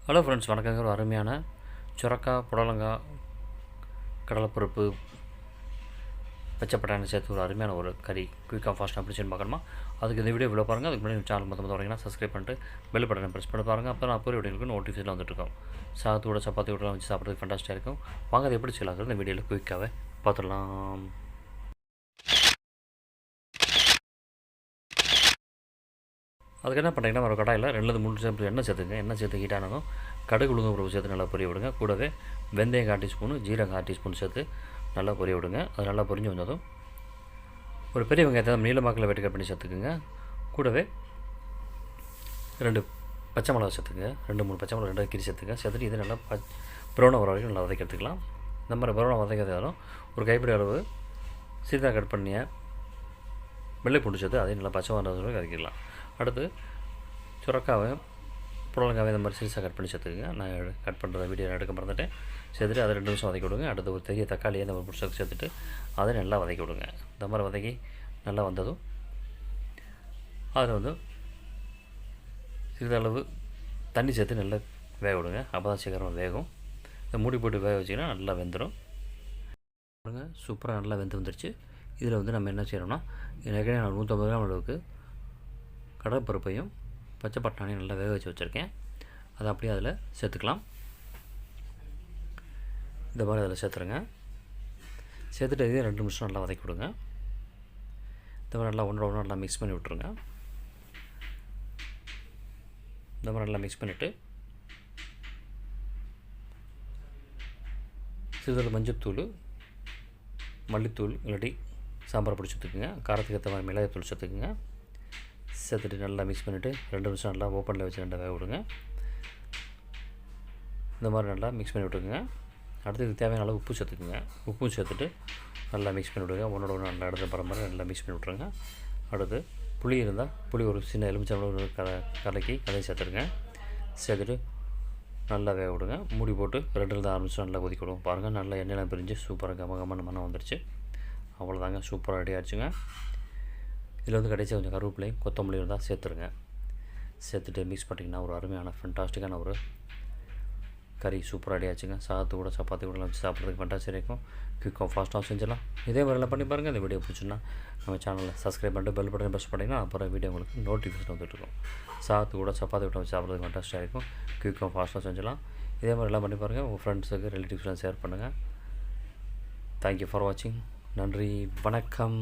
Hello friends, வணக்கங்க. ஒரு அருமையான சுரக்காய், புடலங்காய், கடலைப்பருப்பு, பச்சை பட்டாணி சேர்த்து ஒரு அருமையான ஒரு கறி குயிக்காக ஃபாஸ்ட்டாக பிடிச்சின்னு பார்க்கணுமா? அதுக்கு இந்த வீடியோ இவ்வளோ பாருங்கள். அதுக்கு முன்னாடி சேனல் மொத்தம் வரீங்கன்னா சப்ஸ்கிரைப் பண்ணிட்டு பெல் பட்டனை ப்ரெஸ் பண்ணி பாருங்கள். அப்போ நான் போகிற வீடியோக்கு நோட்டிஃபிகேஷன் வந்துட்டுருக்கோம். சாதத்தோட சப்பாத்தி விட வச்சு சாப்பிட்றதுக்கு ஃபண்டாஸ்டியாக இருக்கும். வாங்க அதை எப்படி செய்யலாங்கிறது இந்த வீடியோவில் குயிக்காகவே பார்த்துடலாம். அதுக்கு என்ன பண்ணுறீங்கன்னா, ஒரு கடாயில் 2-3 டேபிள் எண்ணெய் சேர்த்துங்க. எண்ணெய் சேர்த்து ஹீட் ஆனதும் கடுகு உளுந்து பருப்பு சேர்த்து நல்லா பொரிய விடுங்க. கூடவே வெந்தயம் 1/2 டீஸ்பூனு, ஜீரகம் 1/2 டீஸ்பூன் சேர்த்து நல்லா பொரிய விடுங்க. அது நல்லா பொரிஞ்சு வந்ததும் ஒரு பெரிய வெங்காயத்தை நீளமாக்கில் வெட்டி கட் பண்ணி சேர்த்துக்குங்க. கூடவே 2 பச்சை மிளகா சேர்த்துங்க. 2-3 பச்சை மிளகா 2 கீரி சேர்த்துங்க. சேர்த்துட்டு இது நல்லா ப்ரௌனாக வர வரைக்கும் நல்லா வதக்கி எடுத்துக்கலாம். இந்த மாதிரி ப்ரௌனாக வதக்கிறதாலும் ஒரு கைப்பிடி அளவு சீதா கட் பண்ணிய வெள்ளை பூண்டு சேர்த்து அதையும் நல்லா பச்சை வதக்கிறதுக்கு வதக்கிடலாம். அடுத்து சுரக்காவை, புடலங்காவை இந்த மாதிரி சிறுசாக கட் பண்ணி சேர்த்துக்குங்க. நான் கட் பண்ணுற வீடியோ எடுக்க மறந்துட்டேன். சேர்த்துட்டு அதை 2 நிமிஷம் வதக்கி விடுங்க. அடுத்து ஒரு பெரிய தக்காளியை இந்த மாதிரி புதுசாக சேர்த்துட்டு அதை நல்லா வதக்கி விடுங்க. இந்த மாதிரி வதக்கி நல்லா வந்ததும் அதில் சிறிதளவு தண்ணி சேர்த்து நல்லா வேக விடுங்க. அப்போ தான் சீக்கிரம் வேகும். இதை மூடி போட்டு வேக வச்சிங்கன்னா நல்லா வெந்துடும். சூப்பராக நல்லா வெந்து வந்துடுச்சு. இதில் நம்ம என்ன செய்யறோம்னா, ஏற்கனவே நான் 150 கிராம் அளவுக்கு கடலைப்பருப்பையும் பச்சை பட்டாணியும் நல்லா வேக வச்சு வச்சுருக்கேன். அதை அப்படியே அதில் சேர்த்துக்கலாம். இந்த மாதிரி அதில் சேர்த்துருங்க. சேர்த்துட்டு இதே 2 நிமிஷம் நல்லா வதக்கி விடுங்க. இந்த மாதிரி நல்லா ஒன்றரை நல்லா மிக்ஸ் பண்ணி விட்ருங்க. இந்த மாதிரி நல்லா மிக்ஸ் பண்ணிவிட்டு சிறிதளவு மஞ்சத்தூள், மல்லித்தூள் இல்லாட்டி சாம்பார் பொடி சேர்த்துக்குங்க. காரத்துக்கு ஏற்ற மாதிரி மிளகாய்த்தூள் சேர்த்துக்குங்க. சேர்த்துட்டு நல்லா மிக்ஸ் பண்ணிவிட்டு 2 நிமிஷம் நல்லா ஓப்பனில் வச்சு நல்லா வேக விடுங்க. இந்த மாதிரி நல்லா மிக்ஸ் பண்ணி விட்டுருங்க. அடுத்து இதுக்கு தேவையான அளவு உப்பு சேர்த்துக்குங்க. உப்பும் சேர்த்துட்டு நல்லா மிக்ஸ் பண்ணி விடுங்க. ஒன்றோட ஒன்று நல்லா இடத்துல பரம்பரை நல்லா மிக்ஸ் பண்ணி விட்ருங்க. அடுத்து புளி இருந்தால் புளி ஒரு சின்ன எலுமிச்சம்பழம் கலக்கி அதையும் சேர்த்துருங்க. சேர்த்துட்டு நல்லா வேக விடுங்க. மூடி போட்டு 2-6 நிமிஷம் நல்லா கொதிக்க விடுவோம். பாருங்கள், நல்லா எண்ணெயெல்லாம் பிரிஞ்சு சூப்பராக கமகமான மனம் வந்துடுச்சு. அவ்வளோதாங்க, சூப்பராக ரெடி ஆகிடுச்சுங்க. இதில் கடைசியாக கொஞ்சம் கருவேப்பிலையும் கொத்தமல்லி இருந்தால் சேர்த்துருங்க. சேர்த்துட்டு மிக்ஸ் பண்ணிங்கன்னா ஒரு அருமையான ஃபண்டாஸ்டிக்கான ஒரு கறி சூப்பராக ரெடி ஆச்சுங்க. சாதத்து கூட சப்பாத்தி கூட வச்சு சாப்பிட்றதுக்கு ஃபண்டாஸ்டிக்காக இருக்கும். குயிக்காக ஃபாஸ்ட்டாகவும் செஞ்சிடலாம். இதே மாதிரிலாம் பண்ணி பாருங்கள். இந்த வீடியோ பிடிச்சுன்னா நம்ம சேனலில் சப்ஸ்கிரைப் பண்ணிட்டு பெல் பட்டன் ப்ரெஸ் பண்ணிங்கன்னா அப்புறம் வீடியோ உங்களுக்கு நோட்டிஃபிகேஷன் வந்துட்டுருக்கும். சாதத்து கூட சப்பாத்தி கூட வச்சு சாப்பிட்றதுக்கு ஃபண்டாஸ்டிக்காக இருக்கும். குயிக்காக ஃபாஸ்ட்டாக செஞ்சிடலாம். இதே மாதிரிலாம் பண்ணி பாருங்கள். உங்கள் ஃப்ரெண்ட்ஸுக்கு, ரிலேட்டிவ்ஸ்லாம் ஷேர் பண்ணுங்கள். தேங்க்யூ ஃபார் வாட்சிங். நன்றி, வணக்கம்.